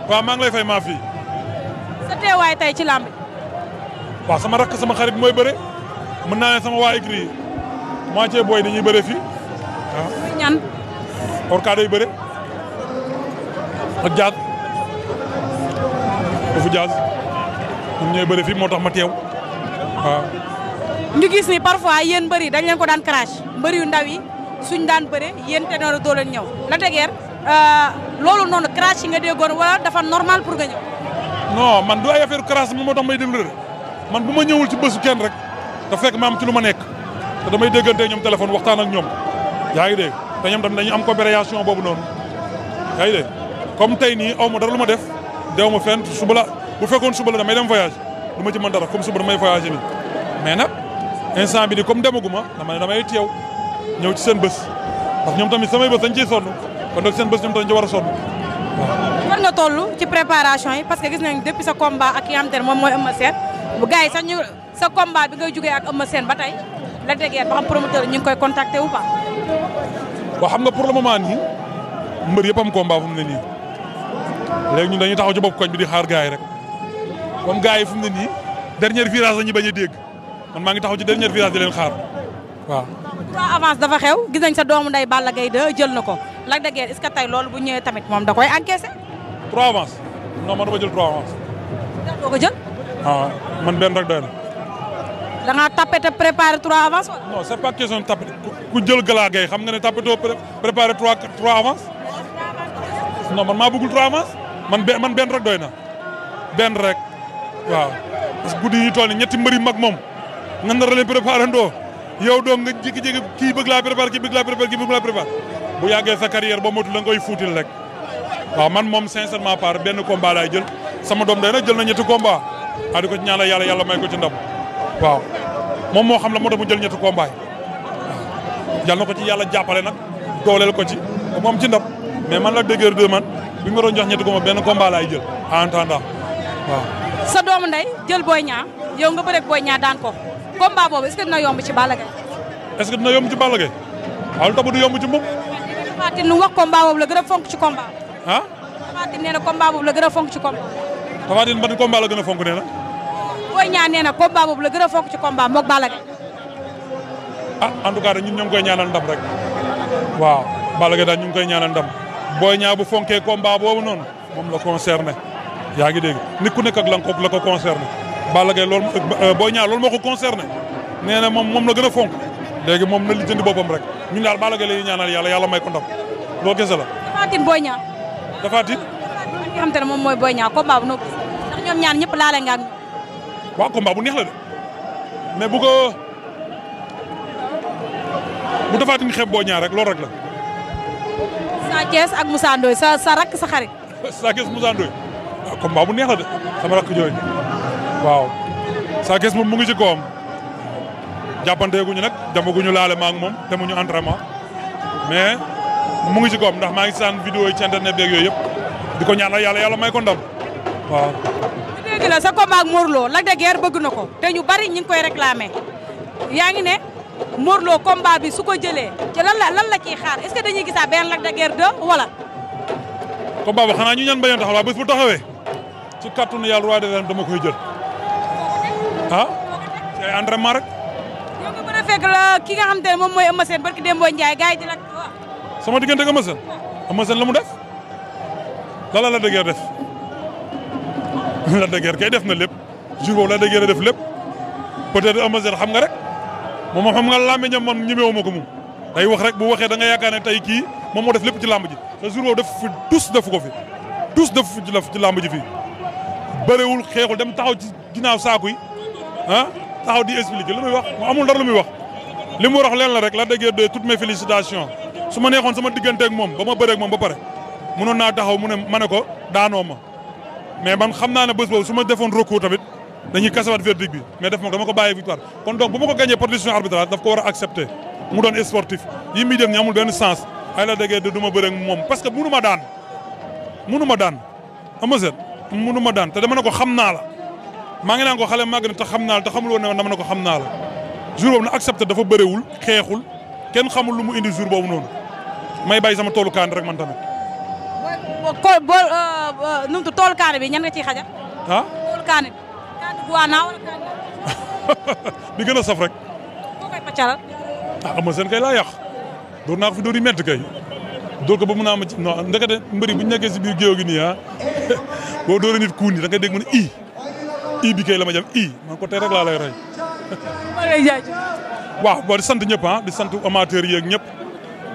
waaw maa ngi lay fay maa fii. sa teewaay tey ci làmb. waaw sama rakk sama xarit mooy bëre mën naa ne sama waa écrit moitié booy dañuy bëre fii waaw. ñan. Orka day bëre ak Diaz dafa Diaz ñoom ñooy bëre fii moo tax ma teew waaw. ñu gis ni parfois yéen mbër yi dañ leen ko daan crash mbër yu ndaw yi suñ daan bëre yéen te noonu doo leen ñëw Lac de Guers loolu noonu crash yi nga déggoon wala dafa normal pour nga ñëw. non man du ay affaire crash moo tax may déglu man bu ma ñëwul ci bésu kenn rek da fekk ma am ci lu ma nekk te damay déggante ñoom téléphone waxtaan ak ñoom yaa ngi dégg te ñoom tamit dañu am coopération boobu noonu yaa ngi dégg comme tey nii aw ma dara lu ma def dew ma fenn suba la bu fekkoon suba la damay dem voyage du ma ci mën dara comme suba damay voyagé nii mais nag instant bi di comme demaguma damay teew ñëw ci seen bés ndax ñoom tamit samay bés dañ ciy sonn kon nag seen bés ñoom tamit ci war a sonn waaw. fan nga toll ci préparation yi parce que gis nañ depuis sa combat ak ki nga xamante ne moom mooy Eumeu Sène bu gars yi sax ñu sa combat bi ngay jógee ak Eumeu Sène ba tey Lac de Guers ba xam promoteur ñu ngi koy contacter ou pas. waaw xam nga pour le moment nii mbër yëpp am combat fu mu ne nii léegi ñun dañuy taxaw ci bopp koñ bi di xaar gars yi rek comme gars yi fu mu ne nii dernier virage la ñu bañ a dégg man maa ngi taxaw ci dernier virage di leen xaar waaw. trois avance dafa xew gis nañ sa doomu nday Balla Gaye 2 jël na ko Lac de Guers est-ce que tey loolu bu ñëwee tamit moom da koy encaissé. trois avance non man dama jël trois avance. doo ko jël. ah man benn rek doy na. da ngaa tapé te préparé trois avance wala. non c'est pas question de tapé ku jël Gala Gaye xam nga ne tapé too préparé trois avance non man maa bëggul trois avance man benn rek doy na benn rek waaw. parce que guddi yi toll nii ñetti mbëri mag moom nga nar a leen préparé ndoo yow doo nga jékki-jékki kii bëgg laa préparé kii bëgg laa préparé kii bëgg laa préparé bu yàggee sa carrière ba motul la nga koy fuutil rek waaw man moom sincèrement par benn combat laay jël sama doom day nag jël na ñetti combat a di ko ci ñaanal yàlla may ko ci ndam waaw moom moo xam la moo tax mu jël ñetti combat yi jàll na ko ci yàlla jàppale nag dooleel ko ci ba mu am ci ndam mais man Lac de Guers 2 man bi nga doon jox ñetti combat benn combat laay jël en attendant waaw. sa doomu ndey jël Boy Niang yow nga bëreeg Boy Niang daan ko combat boobu est-ce que dina yomb ci Balla Gaye. est-ce que dina yomb ci Balla Gaye waaw lu tax du yomb ci moom. Tapha Tine lu wax combat boobu la gën a fonk ci combat. ah. Tapha Tine nee na combat boobu la gën a fonk ci combat. Tapha Tine ban combat la gën a fonk nee na. Boy Niang nee na combat boobu la gën a fonk ci combat moog Balla Gaye. ah en tout cas ñun ñoo ngi koy ñaanal ndam rek waaw Balla Gaye daal ñu ngi koy ñaanal ndam Boy Niang bu fonkee combat boobu noonu moom la concerné yaa ngi dégg nit ku nekk ak la ko concerné Balla Gaye loolu Boy Niang loolu moo ko concerné nee na moom la gën a fonk léegi moom na lijjanti boppam rek ñun daal Balla Gaye la ñuy ñaanal yàlla may ko ndam loolu kese la. Tapha Tine Boy Niang. Tapha Tine. ki nga xam te ne moom mooy Boy Niang combat bu noppi ndax ñoom ñaar ñëpp laale nga ak ñoom. waaw combat bu neex la de mais bu Tapha Tine xeeb Boy Niang rek loolu rek la. Sa Thiès ak Moussa Ndoye sa rakk sa xarit. Sa Thiès Moussa Ndoye waaw combat bu neex la de sama rakk jooju waaw Sa Thiès moom mu ngi ci kawam jàppanteeguñu nag demaguñu laale ma ak moom demuñu entraînement mais mu ngi ci kawam ndax maa ngi saan vidéo yi ci internet beeg yooyu yëpp di ko ñaanal yàlla may ko ndam waaw. dégg la sa combat ak Modou Lo Lac de Guers bëgg na ko te ñu bari ñu ngi koy réclamer yaa ngi ne Modou Lo combat bi su ko jëlee ci lan la ciy xaar est-ce que dañuy gisaa benn Lac de Guers 2 wala. combat ba xanaa ñu ñaan bañoon taxaw waaye bés bu taxawee ci kàttanu yàlla roi des arènes dama koy jël ah ci ay entraînement rek. yow nga mën a fekk la ki nga xam te ne moom mooy Eumeu Sène barki Demba Ndiaye gars yi di la. sama diggante ak Eumeu Sène la mu def lan la Lac de Guers def Lac de Guers kay def na lépp jour boobu Lac de Guers def lépp peut-être Eumeu Sène xam nga rek moom xam nga làmmiñam man ñemewuma ko moom day wax rek bu waxee da nga yaakaar ne tey kii moom moo def lépp ci làmb ji te jour boobu def fi tous defu ko fi tous defu ci làmb ji fii bëriwul xeexul dem taxaw ci ginnaaw saaku yi ah taxaw di expliquer lu muy wax mu amul dara lu muy wax li mu wax leen la rek Lac de Guers de toutes mes félicitations su ma neexoon sama digganteeg moom ba ma bëreeg moom ba pare mënoon naa taxaw mu ne ma ne ko daanoo ma mais man xam naa ne bés boobu su ma defoon recours tamit dañuy kasawaat verdict bi mais def ma dama ko bàyyi victoire kon donc bu ma ko gagné par décision arbitrale daf ko war a accepter mu doon sportif yi muy def ni amul benn sens ay Lac de Guers de du ma bëreeg moom parce que mënu ma daan Eumeu Sène mënu ma daan te dama ne ko xam naa la maa ngi naan ko xale màgg na te xam naa la te xamul woon ne dama ne ko xam naa la jour boobu nag accepté dafa bëriwul xeexul kenn xamul lu mu indi jour boobu noonu may bàyyi sama toolu kaan rek man tamit. booy nu mu tudd toolu kaane bi ñan nga ciy xaja. ah toolu kaane bi. kaane guwaanaa wala kaane. bi gën a saf rek. boo koy pàccaral. ah Eumeu Sène kay laa yàq door naa ko fi door yi métti kay door ko ba mun naa ma ci non ndekete mbëri bu ñu nekkee si biir géew gi nii ah boo dooree nit kuun yi da nga dégg mu ne ii bi kay la ma jëm man ko tey rek laa lay rey. waaw boo di sant ñëpp di sant amateurs yeeg ñëpp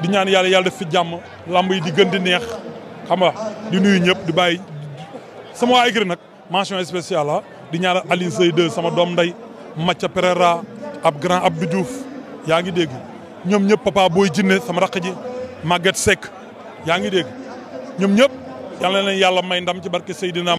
di ñaan yàlla def fi jàmm lamb yi di gën di neex xam nga di nuyu ñëpp di bàyyi sama waa écurie nag mention spéciale di ñaanal Alioune Seye 2 sama doom nday Mathia Pereira ab grand Abdou Diouf yaa ngi dégg ñoom ñëpp papa booy jinne sama raq ji Maguette Seck yaa ngi dégg ñoom ñëpp yàlla na leen yàlla may ndam ci barke Seydina